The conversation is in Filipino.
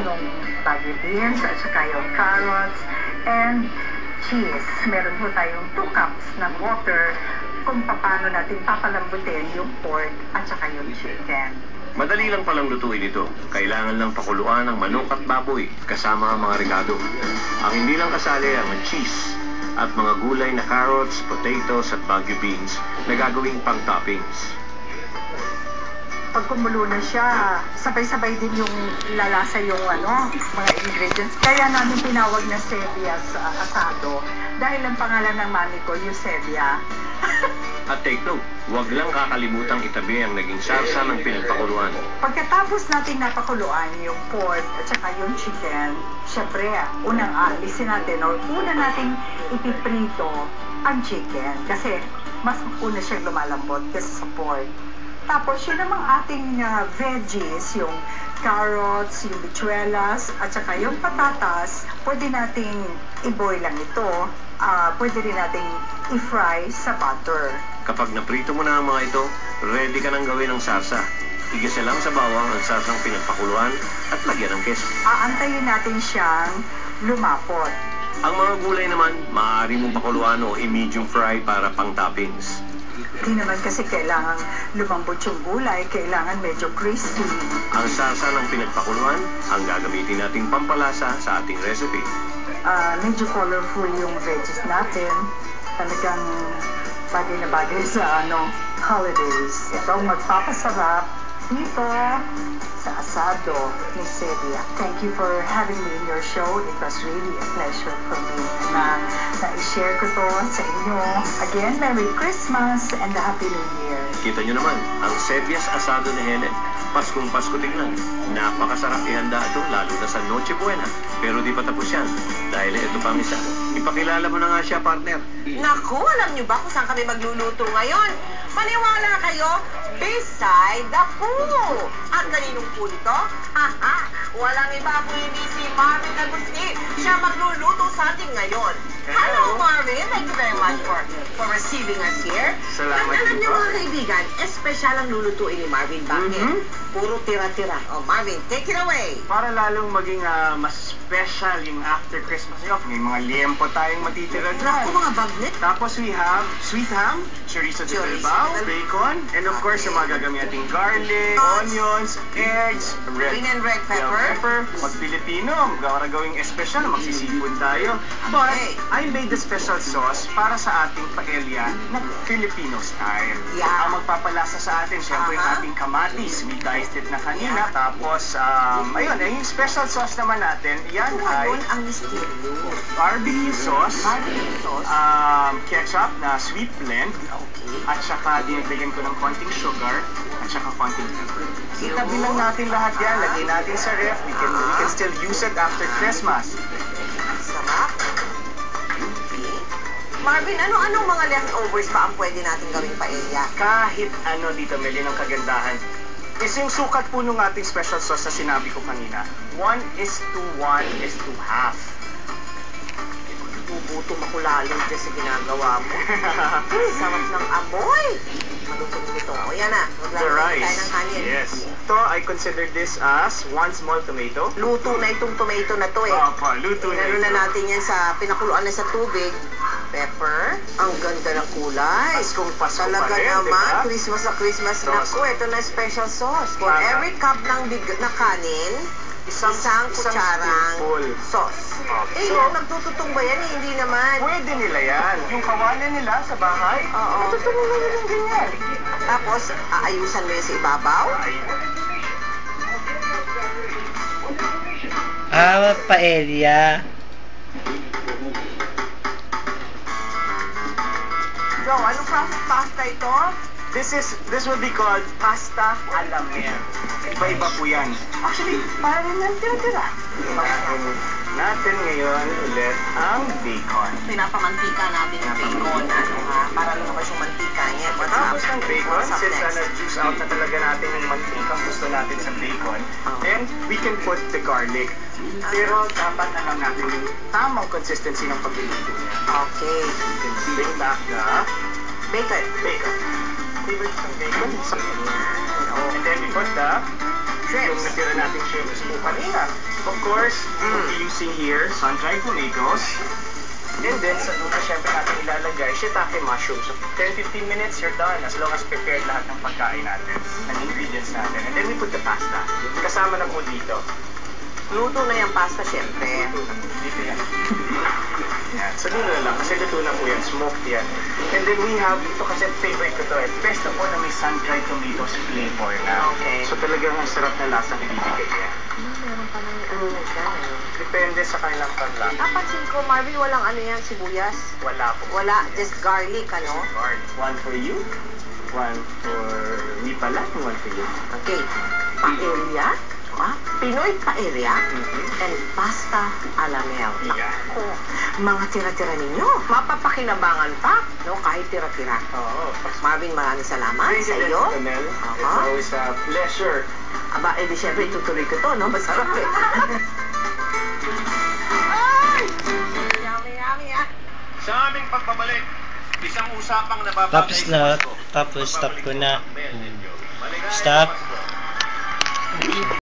yung baggy beans at saka yung carrots and cheese. Meron po tayong 2 cups ng water kung paano natin papalambutin yung pork at saka yung chicken. Madali lang palang lutuin ito. Kailangan lang pakuluan ang manok at baboy kasama ang mga rekado. Ang hindi lang kasali ang cheese at mga gulay na carrots, potatoes at bagu beans na gagawing pang-toppings. Pag kumulo na siya, sabay-sabay din yung lalasa yung mga ingredients. Kaya namin tinawag na Sevia sa asado. Dahil ang pangalan ng mami ko, Eusebia. At take note, huwag lang kakalimutang itabi ang naging sarsa ng pinagpakuluan. Pagkatapos natin napakuluan yung pork at saka yung chicken, syempre, unang alisin natin or una nating ipiprito ang chicken. Kasi mas una siyang lumalambot kasi sa pork. Tapos yun namang ating veggies, yung carrots, yung bichuelas, at saka yung patatas, pwede nating i-boil lang ito. Pwede rin nating i-fry sa butter. Kapag naprito mo na ang mga ito, ready ka nang gawin ang sarsa. Igisa lang sa bawang ang sarsang pinagpakuluan at lagyan ng keso. Aantayin natin siyang lumapot. Ang mga gulay naman, maaari mong pakuluan o i-medium fry para pang toppings. Hindi naman kasi kailangan lumambot yung gulay, kailangan medyo crispy. Ang sarsa ng pinagpakuluan ang gagamitin nating pampalasa sa ating recipe. Medyo colorful yung veggies natin. Talagang bagay na bagay sa holidays. Ito ang magpapasarap dito sa asado ni Sevia. Thank you for having me in your show. It was really a pleasure for me na i-share ko to sa inyo. Again, Merry Christmas and Happy New Year. Kita nyo naman, ang Sevia's asado ni Helen. Paskong Pasko tingnan. Napakasarap ihanda ito, lalo na sa Noche Buena. Pero di pa tapos yan, dahil ito pang isa. Ipakilala mo na nga siya, partner. Naku, alam nyo ba kung saan kami magluluto ngayon? Maniwala kayo, beside the pool. Ang ganinong pool ito? Haha, walang iba kung hindi si Marvin Agustin. Siya magluluto sa atin ngayon. Hello, Marvin. Thank you very much for receiving us here. Salamat At alam po. niyo mga kaibigan, espesyal ang lulutuin ni Marvin. Bakit? Puro tira-tira. Oh, Marvin, take it away. Para lalong maging mas special yung after Christmas off, may mga liempo tayong matitira Naku, dyan. mga bagnet. Tapos we have sweet ham, chorizo de Chorizo Bilbao, de- bacon, and of course yung mga gagamitin garlic, onions, eggs, Green and red bell pepper. pepper. Pag Pilipino, gawing espesyal, magsisipon tayo. But Okay. I made the special sauce para sa ating paella na Filipino style. Yeah. Ang magpapalasa sa atin, syempre yung ating kamatis. We diced it na kanina. Tapos, ayun, yung special sauce naman natin, yan ay Ngayon ang misteryo. barbecue sauce, Barbecue sauce. ketchup na sweet blend, at saka dinagdagan ko ng konting sugar, at saka konting pepper. Itabi lang natin lahat yan, lagay natin sa ref, we can still use it after Christmas. Sarap. Marvin, ano-anong mga leftovers pa ang pwede natin gawing paella? Kahit ano dito, Meli, ng kagandahan, is yung sukat po nung ating special sauce na sinabi ko kanina, 1:1:2. Bubutom ako lalo dyan sa ginagawa mo. Sarap ng amoy. Malutong nito. O yan na. The Maglalagay tayo rice. ng kanin. Yes. Ito, I consider this as 1 small tomato. Luto na itong tomato na to eh. Opo, luto na Inano na ito. natin yan sa pinakuluan na sa tubig. Pepper. Ang ganda ng kulay. Paskong Pasko Talaga pa rin, naman. diba? Christmas na Christmas. Sauce. Naku, ito na special sauce. For Tama. every cup ng na kanin, isang kutsarang spoonful. sauce. Okay. Eh, kung nagtututong ba yan? Hindi naman. Pwede nila yan. Yung kawanan nila sa bahay, Oo. tutulungan nila ng ganyan. Tapos, aayusan mo yan sa ibabaw. Paella. So, anong klaseng pasta ito? This will be called pasta alla mer. Iba-iba po yan. Actually, parang yan tira-tira. Natin ngayon ulit ang bacon. Pinapamantika natin yung bacon. Para lumabas yung mantika niya. Matapos ng bacon, What's up since next? na-juice out na talaga natin yung mantika gusto natin sa bacon, then we can put the garlic. Pero dapat alam natin yung tamang consistency ng pagluluto niya. Okay. You can bring back the Bacon. bacon. Favorite ng bacon? And then we put the yung natira nating shrimps po kanina. Of course, we'll be using here sun-dried tomatoes. And then, sa dulo, syempre natin ilalagay shiitake mushrooms. So, 10-15 minutes, you're done. As long as prepared lahat ng pagkain natin, ng ingredients natin. And then we put the pasta. Kasama na po dito. Luto na yung pasta, syempre. Dito yan. Yan. Sa dulo na lang, kasi luto na po yan. Smoked yan. And then we have, ito kasi favorite ko to eh. Pesto po na may sun-dried tomatoes flavor na. Okay. So talagang ang sarap na lasang ibibigay niya. Meron pa ng ano na siya. Depende sa kanilang panlasa. Napansin ko, Marvin, walang ano yan, sibuyas. Wala po. Wala, just garlic, ano? One for you, one for me pala, and one for you. Okay. Paella, Pinoy paella, and pasta a la mel. Yeah. Ako, mga tira-tira ninyo. Mapapakinabangan pa, no? Kahit tira-tira. Oo. Marvin, maraming salamat sa iyo. Mel. It's Aha. always a pleasure. Aba, di syempre itutuloy ko to, no? Masarap eh. Ay! Yummy, yummy, ah. Sa aming pagbabalik, isang usapang nababatay Tapos na, sa Pasko. tapos stop ko na. Magbabalik po ang Mel ninyo. Maligayang Stop. Pasko.